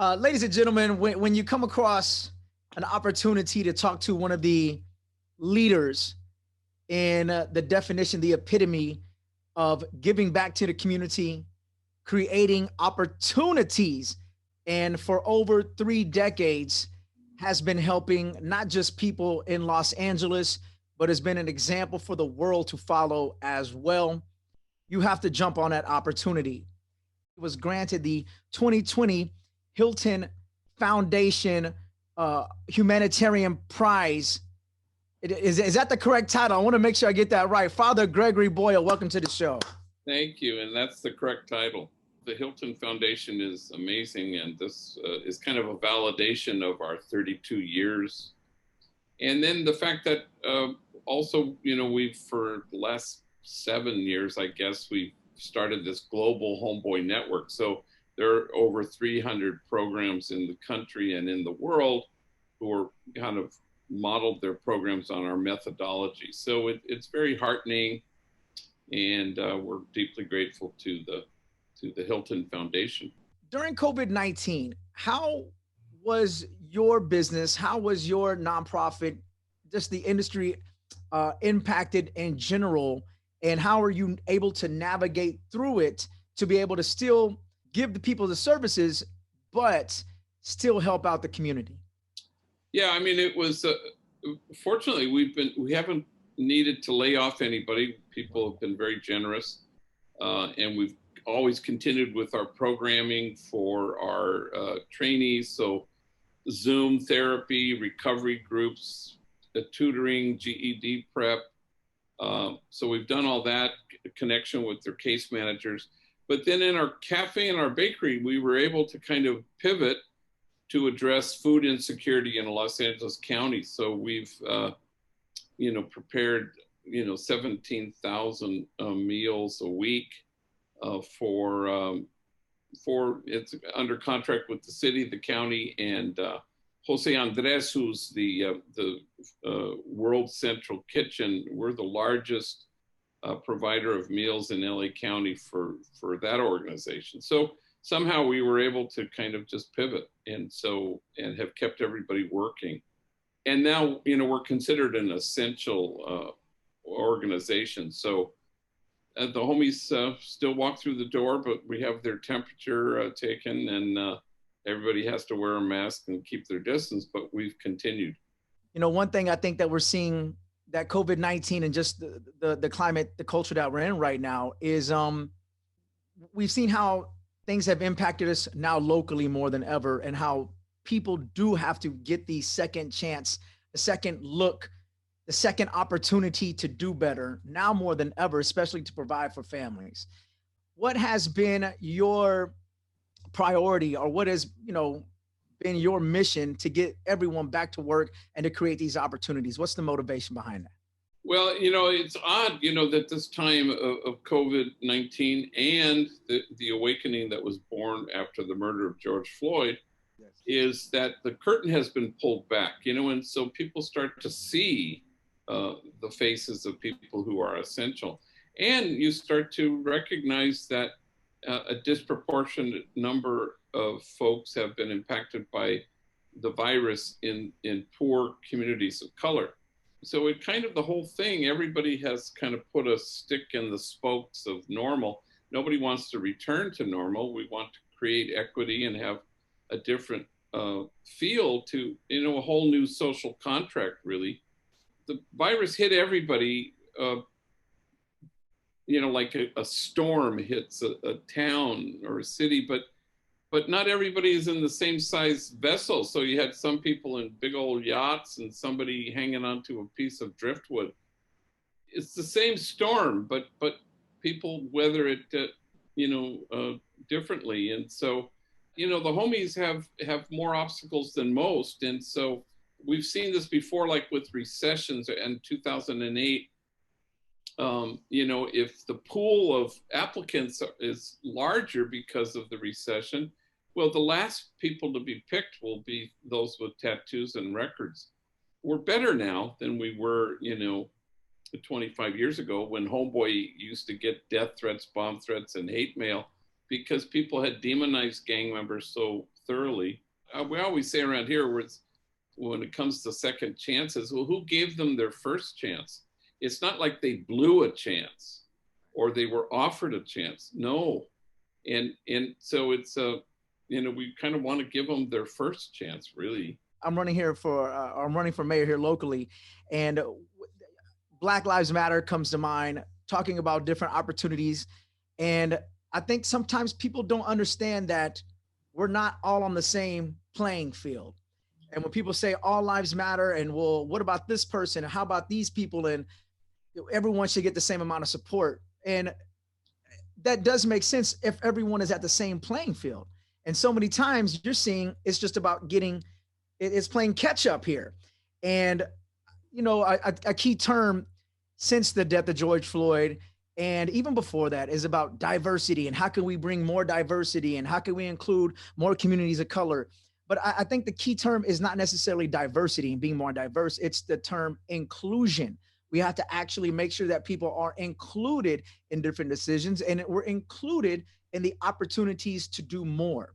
Ladies and gentlemen, when you come across an opportunity to talk to one of the leaders in the definition, the epitome of giving back to the community, creating opportunities, and for over 3 decades has been helping not just people in Los Angeles, but has been an example for the world to follow as well. You have to jump on that opportunity. It was granted the 2020 Hilton Foundation Humanitarian Prize. Is that the correct title? I want to make sure I get that right. Father Gregory Boyle, welcome to the show. Thank you, and that's the correct title. The Hilton Foundation is amazing, and this is kind of a validation of our 32 years. And then the fact that also, we've, for the last 7 years, I guess, we've started this global Homeboy network. So there are over 300 programs in the country and in the world who are kind of modeled their programs on our methodology. So it's very heartening, and we're deeply grateful to the Hilton Foundation. During COVID-19, how was your business, how was your nonprofit, just the industry impacted in general, and how are you able to navigate through it to be able to still give the people the services, but still help out the community? Yeah, I mean, it was, fortunately, we haven't needed to lay off anybody. People have been very generous, and we've always continued with our programming for our trainees. So Zoom therapy, recovery groups, tutoring, GED prep. So we've done all that, connection with their case managers. But then in our cafe and our bakery, we were able to kind of pivot to address food insecurity in Los Angeles County. So we've, prepared, 17,000 meals a week for it's under contract with the city, the county, and Jose Andres, who's the World Central Kitchen. We're the largest provider of meals in LA County for that organization. So somehow we were able to kind of just pivot and have kept everybody working. And now, we're considered an essential organization. So the homies still walk through the door, but we have their temperature taken, and everybody has to wear a mask and keep their distance, but we've continued. One thing I think that we're seeing that COVID-19 and just the climate, the culture that we're in right now is we've seen how things have impacted us now locally more than ever, and how people do have to get the second chance, the second look, the second opportunity to do better now more than ever, especially to provide for families. What has been your priority, or what has, been your mission to get everyone back to work and to create these opportunities? What's the motivation behind that? Well, it's odd, that this time of COVID-19 and the awakening that was born after the murder of George Floyd, yes, is that the curtain has been pulled back, and so people start to see the faces of people who are essential. And you start to recognize that a disproportionate number of folks have been impacted by the virus in poor communities of color. So it kind of, the whole thing, everybody has kind of put a stick in the spokes of normal. Nobody wants to return to normal. We want to create equity and have a different feel to, a whole new social contract, really. The virus hit everybody, like a storm hits a town or a city, but not everybody is in the same size vessel. So you had some people in big old yachts and somebody hanging onto a piece of driftwood. It's the same storm, but people weather it, differently. And so, the homies have more obstacles than most. And so we've seen this before, like with recessions in 2008. If the pool of applicants is larger because of the recession, well, the last people to be picked will be those with tattoos and records. We're better now than we were, 25 years ago, when Homeboy used to get death threats, bomb threats, and hate mail because people had demonized gang members so thoroughly. We always say around here, when it comes to second chances, well, who gave them their first chance? It's not like they blew a chance or they were offered a chance. No. And so it's we kind of want to give them their first chance, really. I'm running for mayor here locally, and Black Lives Matter comes to mind, talking about different opportunities. And I think sometimes people don't understand that we're not all on the same playing field. And when people say all lives matter, and well, what about this person? And how about these people? And everyone should get the same amount of support. And that does make sense if everyone is at the same playing field. And so many times you're seeing it's just about it's playing catch up here. And, a key term since the death of George Floyd, and even before that, is about diversity and how can we bring more diversity and how can we include more communities of color. But I think the key term is not necessarily diversity and being more diverse. It's the term inclusion. We have to actually make sure that people are included in different decisions and we're included in the opportunities to do more.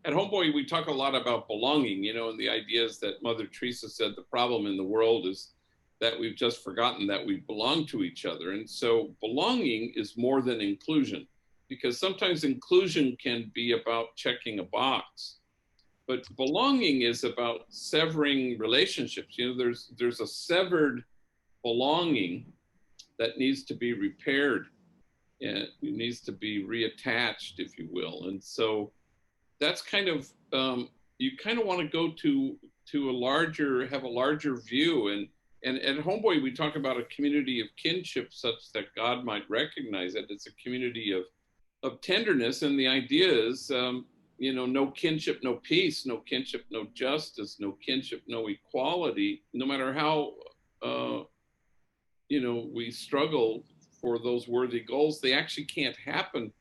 At Homeboy, we talk a lot about belonging, and the idea is that Mother Teresa said the problem in the world is that we've just forgotten that we belong to each other. And so belonging is more than inclusion, because sometimes inclusion can be about checking a box, but belonging is about severing relationships. There's a severed belonging that needs to be repaired, and it needs to be reattached, if you will. And so that's kind of, you kind of want to go to have a larger view. And at Homeboy, we talk about a community of kinship such that God might recognize it. It's a community of tenderness. And the idea is, no kinship, no peace, no kinship, no justice, no kinship, no equality. No matter how, we struggle for those worthy goals, they actually can't happen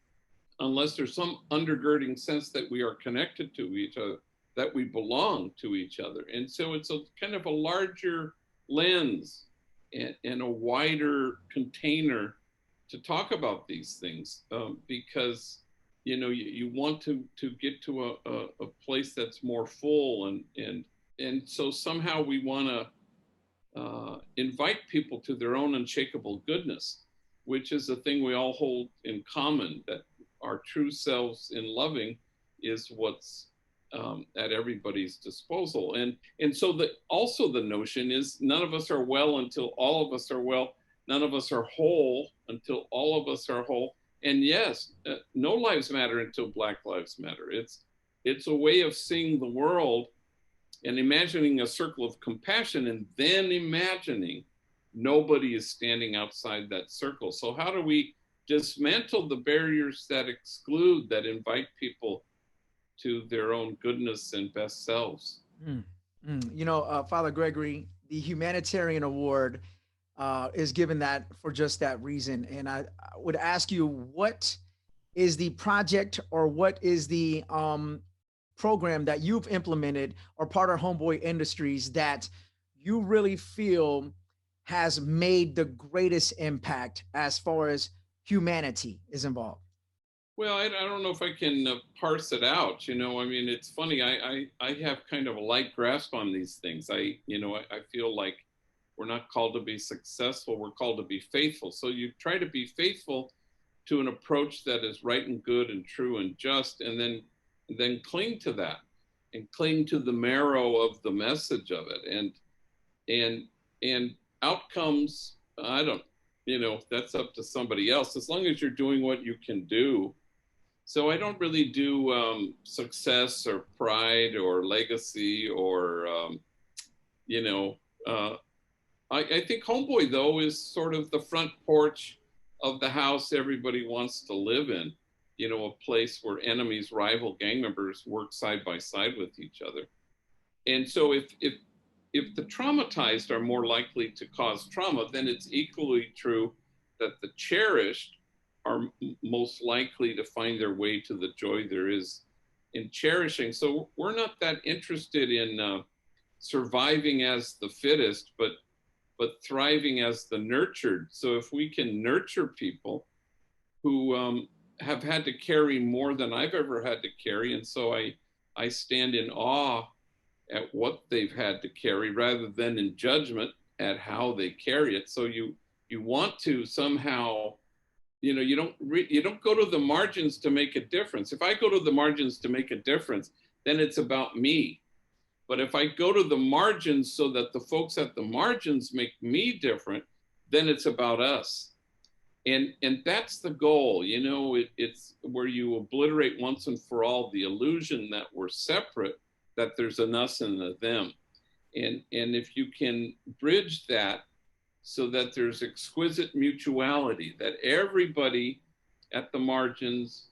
unless there's some undergirding sense that we are connected to each other, that we belong to each other. And so it's a kind of a larger lens and a wider container to talk about these things, because you want to get to a place that's more full, and so somehow we want to invite people to their own unshakable goodness, which is a thing we all hold in common, that our true selves in loving is what's at everybody's disposal. And so also the notion is none of us are well until all of us are well. None of us are whole until all of us are whole. And yes, no lives matter until Black lives matter. It's a way of seeing the world and imagining a circle of compassion, and then imagining nobody is standing outside that circle. So how do we dismantle the barriers that exclude, that invite people to their own goodness and best selves? Father Gregory, the Humanitarian Award is given that for just that reason. And I would ask you, what is the project or what is the program that you've implemented or part of Homeboy Industries that you really feel has made the greatest impact as far as humanity is involved? Well, I don't know if I can parse it out. It's funny. I have kind of a light grasp on these things. I feel like we're not called to be successful. We're called to be faithful. So you try to be faithful to an approach that is right and good and true and just, and then cling to that and cling to the marrow of the message of it. And outcomes, that's up to somebody else, as long as you're doing what you can do. So I don't really do success or pride or legacy or, I think Homeboy, though, is sort of the front porch of the house everybody wants to live in, a place where enemies, rival gang members work side by side with each other. And so if the traumatized are more likely to cause trauma, then it's equally true that the cherished are most likely to find their way to the joy there is in cherishing. So we're not that interested in surviving as the fittest, but thriving as the nurtured. So if we can nurture people who have had to carry more than I've ever had to carry. And so I stand in awe at what they've had to carry rather than in judgment at how they carry it. So you want to somehow, you know, you don't go to the margins to make a difference. If I go to the margins to make a difference, then it's about me. But if I go to the margins so that the folks at the margins make me different, then it's about us. And that's the goal. You know, it's where you obliterate once and for all the illusion that we're separate, that there's an us and a them. And if you can bridge that so that there's exquisite mutuality, that everybody at the margins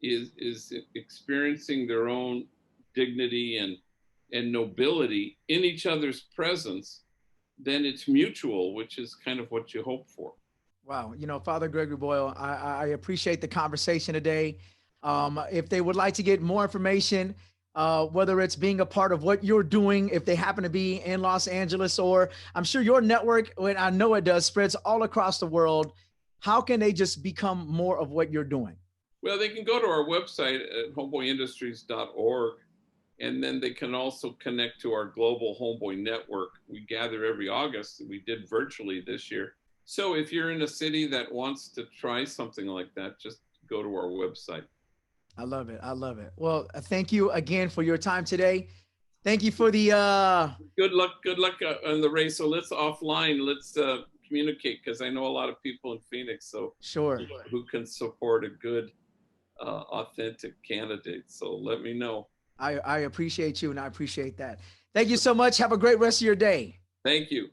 is experiencing their own dignity and nobility in each other's presence, then it's mutual, which is kind of what you hope for. Wow. You know, Father Gregory Boyle, I appreciate the conversation today. If they would like to get more information, whether it's being a part of what you're doing, if they happen to be in Los Angeles, or I'm sure your network, when I know it does, spreads all across the world, how can they just become more of what you're doing? Well, they can go to our website at homeboyindustries.org, and then they can also connect to our global Homeboy network. We gather every August. We did virtually this year. So if you're in a city that wants to try something like that, just go to our website. I love it. I love it. Well, thank you again for your time today. Thank you for the good luck on the race. So let's communicate, because I know a lot of people in Phoenix, so sure, who can support a good authentic candidate. So let me know. I appreciate you, and I appreciate that. Thank you so much. Have a great rest of your day. Thank you.